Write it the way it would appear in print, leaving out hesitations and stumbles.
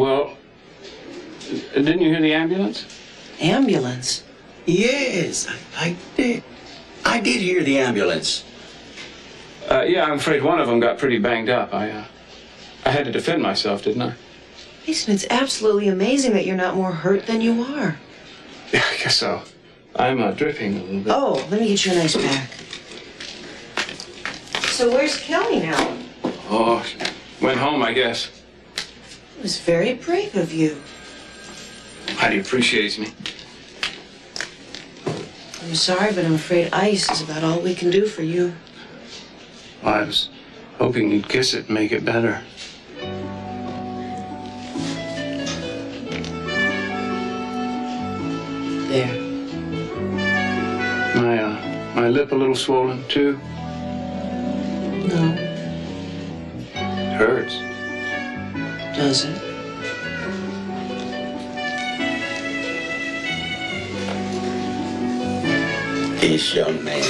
Well, didn't you hear the ambulance? Ambulance? Yes, I did. I did hear the ambulance. Yeah, I'm afraid one of them got pretty banged up. I had to defend myself, didn't I? Mason, it's absolutely amazing that you're not more hurt than you are. Yeah, I guess so. I'm dripping a little bit. Oh, let me get you a nice pack. So where's Kelly now? Oh, went home, I guess. It was very brave of you. Heidi appreciates me. I'm sorry, but I'm afraid ice is about all we can do for you. Well, I was hoping you'd kiss it and make it better. There. My lip a little swollen, too? No. It hurts. Does it? This young man